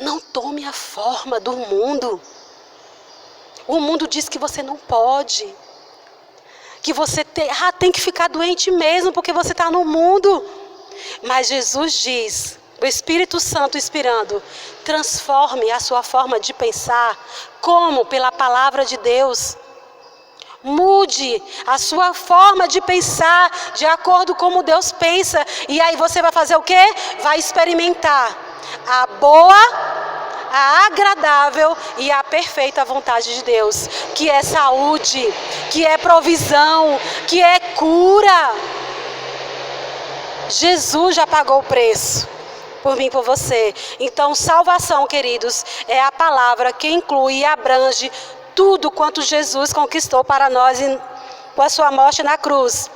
Não tome a forma do mundo. O mundo diz que você não pode. Que você tem que ficar doente mesmo porque você está no mundo. Mas Jesus diz, o Espírito Santo inspirando, transforme a sua forma de pensar. Como? Pela palavra de Deus. Mude a sua forma de pensar de acordo com como Deus pensa. E aí você vai fazer o quê? Vai experimentar a boa, a agradável e a perfeita vontade de Deus, que é saúde, que é provisão, que é cura. Jesus já pagou o preço por mim e por você. Então, salvação, queridos, é a palavra que inclui e abrange tudo quanto Jesus conquistou para nós com a sua morte na cruz.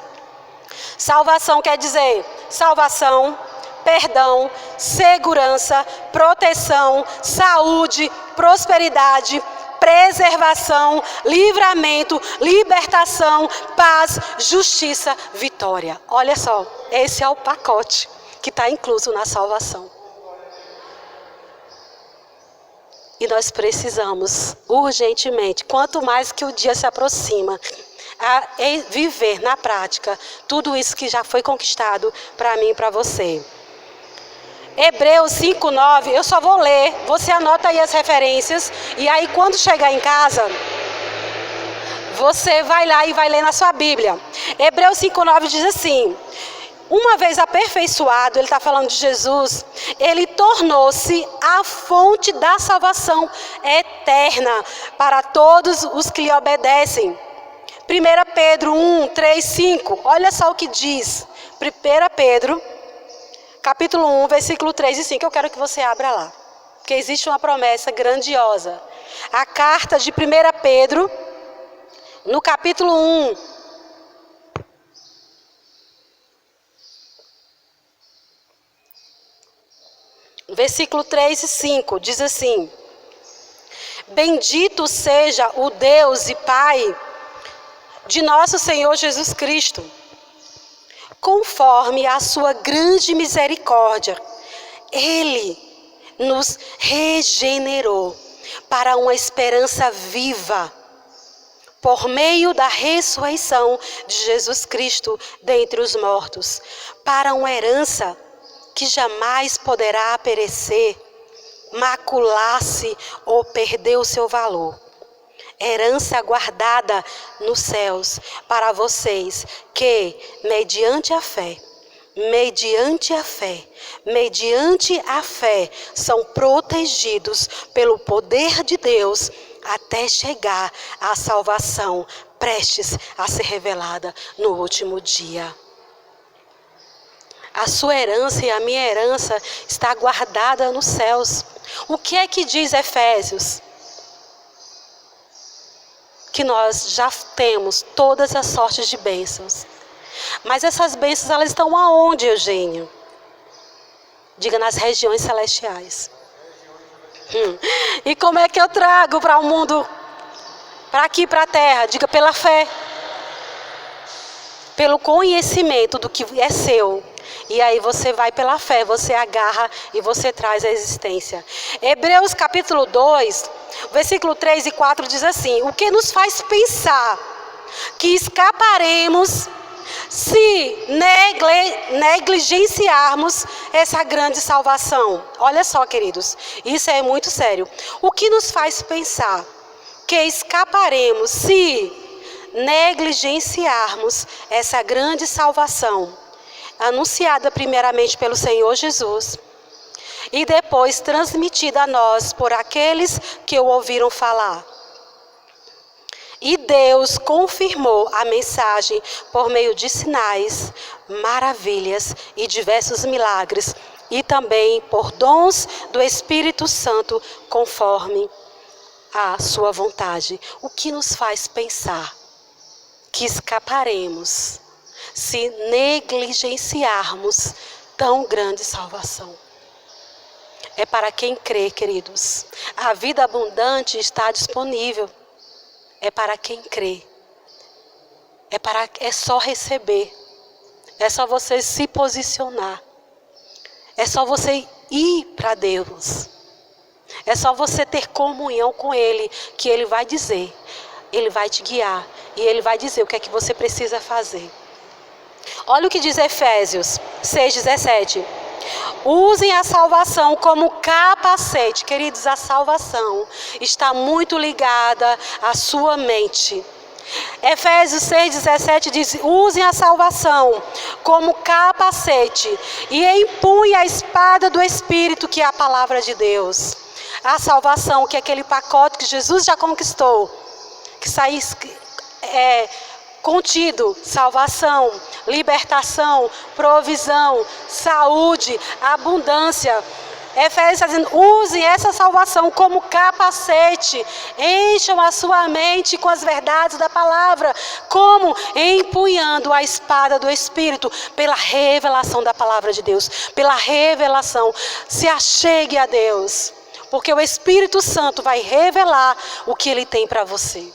Salvação quer dizer salvação, perdão, segurança, proteção, saúde, prosperidade, preservação, livramento, libertação, paz, justiça, vitória. Olha só, esse é o pacote que está incluso na salvação. E nós precisamos urgentemente, quanto mais que o dia se aproxima, a viver na prática tudo isso que já foi conquistado para mim e para você. Hebreus 5:9, eu só vou ler, você anota aí as referências, e aí quando chegar em casa, você vai lá e vai ler na sua Bíblia. Hebreus 5:9 diz assim: uma vez aperfeiçoado, ele está falando de Jesus, ele tornou-se a fonte da salvação eterna para todos os que lhe obedecem. 1 Pedro 1, 3, 5, olha só o que diz. 1 Pedro capítulo 1, versículo 3 e 5, eu quero que você abra lá, porque existe uma promessa grandiosa. A carta de 1 Pedro, no capítulo 1, versículo 3 e 5, diz assim: bendito seja o Deus e Pai de nosso Senhor Jesus Cristo, conforme a sua grande misericórdia, Ele nos regenerou para uma esperança viva, por meio da ressurreição de Jesus Cristo dentre os mortos, para uma herança que jamais poderá perecer, macular-se ou perder o seu valor. Herança guardada nos céus para vocês que, mediante a fé, são protegidos pelo poder de Deus até chegar à salvação prestes a ser revelada no último dia. A sua herança e a minha herança está guardada nos céus. O que é que diz Efésios? Que nós já temos todas as sortes de bênçãos. Mas essas bênçãos, elas estão aonde, Eugênio? Diga, nas regiões celestiais. E como é que eu trago para o mundo, para aqui, para a terra? Diga, pela fé. Pelo conhecimento do que é seu E aí você vai pela fé, você agarra e você traz a existência. Hebreus capítulo 2, versículo 3 e 4 diz assim: o que nos faz pensar que escaparemos se negligenciarmos essa grande salvação? Olha só, queridos, isso é muito sério. O que nos faz pensar que escaparemos se negligenciarmos essa grande salvação, anunciada primeiramente pelo Senhor Jesus e depois transmitida a nós por aqueles que o ouviram falar? E Deus confirmou a mensagem por meio de sinais, maravilhas e diversos milagres, e também por dons do Espírito Santo, conforme a sua vontade. O que nos faz pensar que escaparemos se negligenciarmos tão grande salvação? É para quem crê, queridos. A vida abundante está disponível. É para quem crê. É só receber. É só você se posicionar. É só você ir para Deus. É só você ter comunhão com Ele, que Ele vai dizer. Ele vai te guiar. E Ele vai dizer o que é que você precisa fazer. Olha o que diz Efésios 6,17. Usem a salvação como capacete. Queridos, a salvação está muito ligada à sua mente. Efésios 6,17 diz: usem a salvação como capacete e empunhem a espada do Espírito, que é a palavra de Deus. A salvação, que é aquele pacote que Jesus já conquistou, que sai contido: salvação, libertação, provisão, saúde, abundância. Efésios está dizendo: usem essa salvação como capacete, encham a sua mente com as verdades da palavra, como? Empunhando a espada do Espírito, pela revelação da palavra de Deus, pela revelação. Se achegue a Deus, porque o Espírito Santo vai revelar o que Ele tem para você.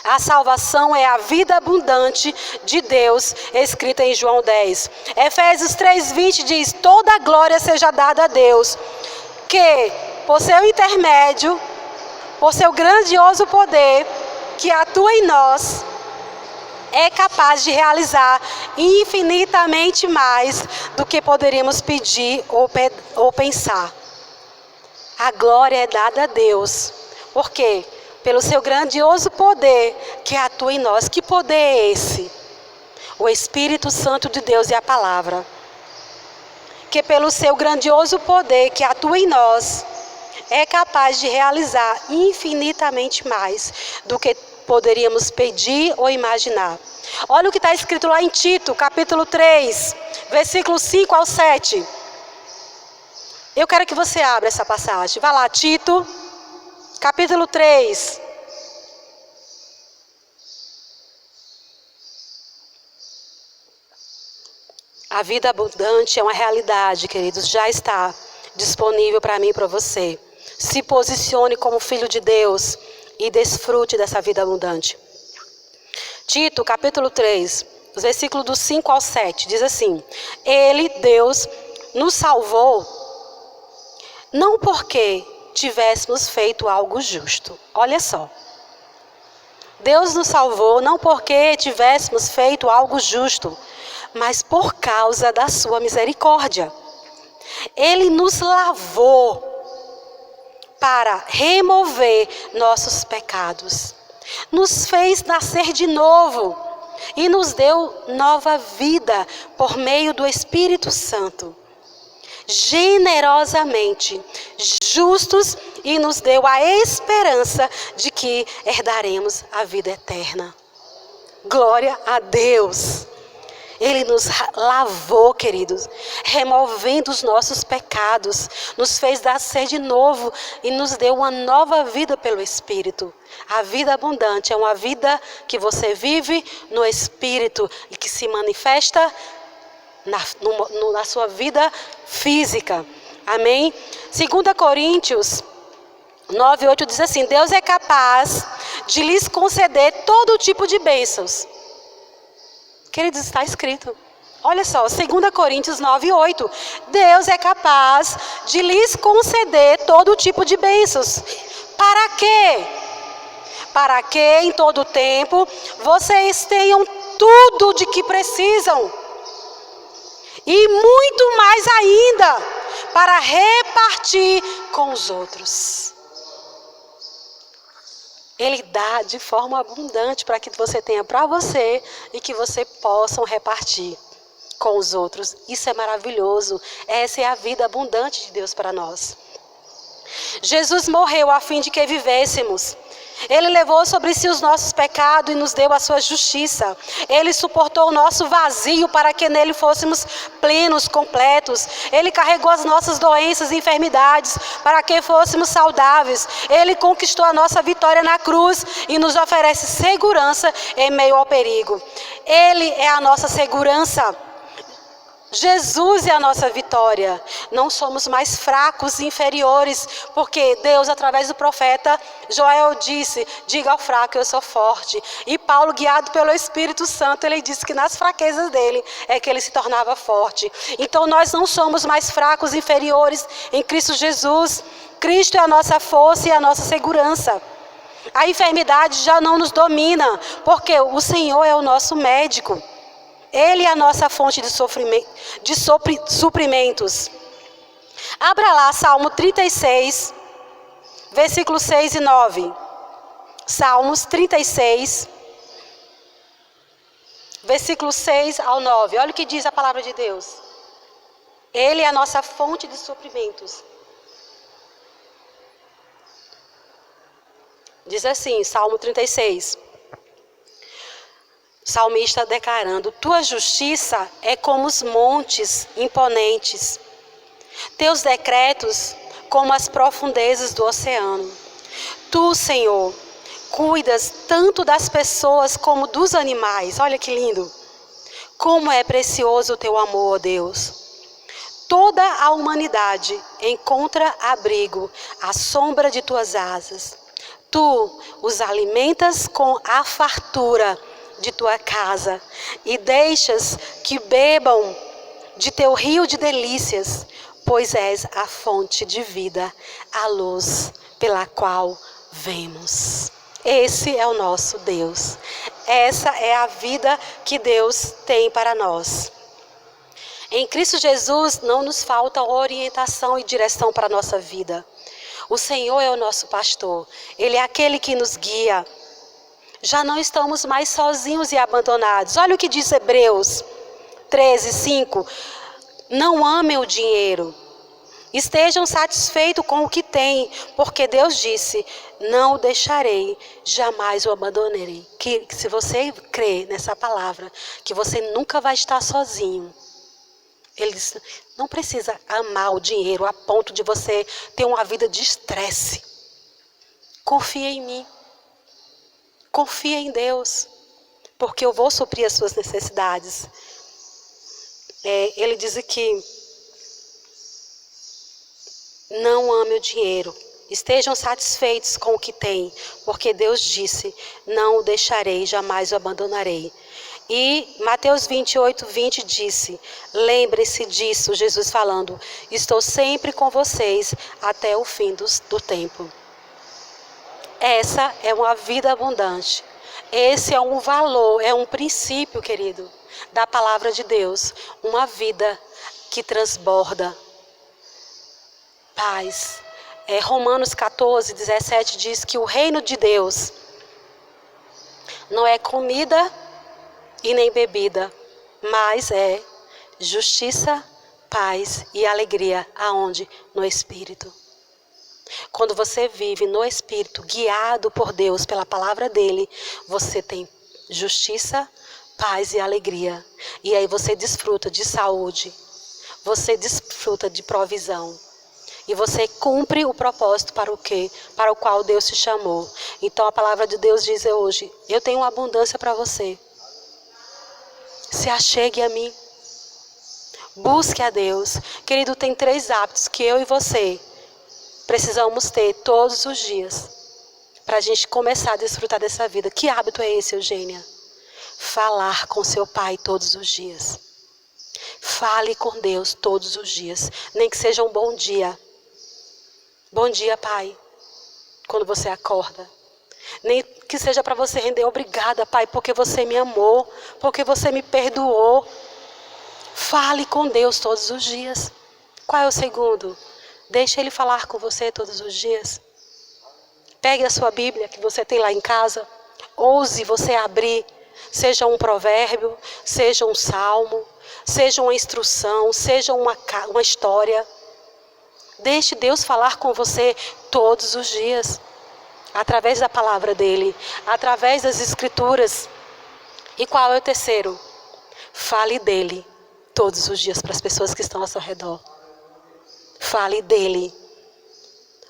A salvação é a vida abundante de Deus, escrita em João 10. Efésios 3,20 diz: toda a glória seja dada a Deus, que por seu intermédio, por seu grandioso poder, que atua em nós, é capaz de realizar infinitamente mais do que poderíamos pedir ou pensar. A glória é dada a Deus. Por quê? Pelo seu grandioso poder que atua em nós. Que poder é esse? O Espírito Santo de Deus e a palavra. Que pelo seu grandioso poder que atua em nós, é capaz de realizar infinitamente mais do que poderíamos pedir ou imaginar. Olha o que está escrito lá em Tito, capítulo 3, versículos 5 ao 7. Eu quero que você abra essa passagem. Vai lá, Tito, capítulo 3. A vida abundante é uma realidade, queridos. Já está disponível para mim e para você. Se posicione como filho de Deus e desfrute dessa vida abundante. Tito, capítulo 3, os versículos do 5 ao 7, diz assim: Ele, Deus, nos salvou, não porque tivéssemos feito algo justo. Olha só. Deus nos salvou não porque tivéssemos feito algo justo, mas por causa da sua misericórdia. Ele nos lavou para remover nossos pecados. Nos fez nascer de novo e nos deu nova vida por meio do Espírito Santo. Generosamente justos, e nos deu a esperança de que herdaremos a vida eterna. Glória a Deus. Ele nos lavou, queridos, removendo os nossos pecados, nos fez nascer de novo e nos deu uma nova vida pelo Espírito. A vida abundante é uma vida que você vive no Espírito e que se manifesta na sua vida física. Amém? 2 Coríntios 9:8 diz assim: Deus é capaz de lhes conceder todo tipo de bênçãos. Queridos, está escrito. Olha só, 2 Coríntios 9:8. Deus é capaz de lhes conceder todo tipo de bênçãos. Para quê? Para que em todo tempo vocês tenham tudo de que precisam. E muito mais ainda, para repartir com os outros. Ele dá de forma abundante para que você tenha para você e que você possa repartir com os outros. Isso é maravilhoso. Essa é a vida abundante de Deus para nós. Jesus morreu a fim de que vivêssemos. Ele levou sobre si os nossos pecados e nos deu a sua justiça. Ele suportou o nosso vazio para que nele fôssemos plenos, completos. Ele carregou as nossas doenças e enfermidades para que fôssemos saudáveis. Ele conquistou a nossa vitória na cruz e nos oferece segurança em meio ao perigo. Ele é a nossa segurança. Jesus é a nossa vitória. Não somos mais fracos e inferiores, porque Deus, através do profeta Joel, disse: diga ao fraco, eu sou forte. E Paulo, guiado pelo Espírito Santo, ele disse que nas fraquezas dele é que ele se tornava forte. Então nós não somos mais fracos e inferiores em Cristo Jesus. Cristo é a nossa força e a nossa segurança. A enfermidade já não nos domina, porque o Senhor é o nosso médico. Ele é a nossa fonte de suprimentos. Abra lá Salmo 36, versículos 6 e 9. Salmos 36, versículos 6 ao 9. Olha o que diz a palavra de Deus. Ele é a nossa fonte de suprimentos. Diz assim, Salmo 36. Salmista declarando: tua justiça é como os montes imponentes, teus decretos como as profundezas do oceano. Tu, Senhor, cuidas tanto das pessoas como dos animais. Olha que lindo. Como é precioso o teu amor, ó Deus. Toda a humanidade encontra abrigo à sombra de tuas asas. Tu os alimentas com a fartura de tua casa e deixas que bebam de teu rio de delícias, pois és a fonte de vida, a luz pela qual vemos. Esse é o nosso Deus. Essa é a vida que Deus tem para nós. Em Cristo Jesus não nos falta orientação e direção para a nossa vida. O Senhor é o nosso pastor. Ele é aquele que nos guia. Já não estamos mais sozinhos e abandonados. Olha o que diz Hebreus 13, 5. Não amem o dinheiro. Estejam satisfeitos com o que têm, porque Deus disse: não o deixarei, jamais o abandonarei. Que se você crê nessa palavra, que você nunca vai estar sozinho. Ele diz: não precisa amar o dinheiro a ponto de você ter uma vida de estresse. Confia em mim. Confia em Deus, porque eu vou suprir as suas necessidades. Ele diz aqui: não ame o dinheiro, estejam satisfeitos com o que têm, porque Deus disse: não o deixarei, jamais o abandonarei. E Mateus 28, 20 disse: lembre-se disso, Jesus falando: estou sempre com vocês até o fim do tempo. Essa é uma vida abundante. Esse é um valor, é um princípio, querido, da palavra de Deus. Uma vida que transborda paz. Romanos 14, 17 diz que o reino de Deus não é comida e nem bebida, mas é justiça, paz e alegria. Aonde? No Espírito. Quando você vive no Espírito, guiado por Deus, pela palavra dele, você tem justiça, paz e alegria. E aí você desfruta de saúde, você desfruta de provisão. E você cumpre o propósito para o qual Deus te chamou. Então a palavra de Deus diz hoje: eu tenho uma abundância para você. Se achegue a mim. Busque a Deus. Querido, tem 3 hábitos que eu e você precisamos ter todos os dias para a gente começar a desfrutar dessa vida. Que hábito é esse, Eugênia? Falar com seu pai todos os dias. Fale com Deus todos os dias, nem que seja um bom dia. Bom dia, Pai, quando você acorda. Nem que seja para você render obrigada, Pai, porque você me amou, porque você me perdoou. Fale com Deus todos os dias. Qual é o segundo? Deixe Ele falar com você todos os dias. Pegue a sua Bíblia que você tem lá em casa. Ouse você abrir. Seja um provérbio, seja um salmo, seja uma instrução, seja uma história. Deixe Deus falar com você todos os dias. Através da palavra dEle. Através das Escrituras. E qual é o terceiro? Fale dEle todos os dias para as pessoas que estão ao seu redor. Fale dEle.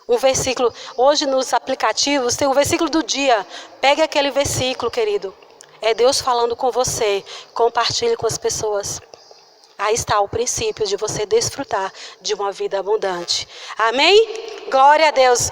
Um versículo. Hoje nos aplicativos tem um versículo do dia. Pegue aquele versículo, querido. É Deus falando com você. Compartilhe com as pessoas. Aí está o princípio de você desfrutar de uma vida abundante. Amém? Glória a Deus.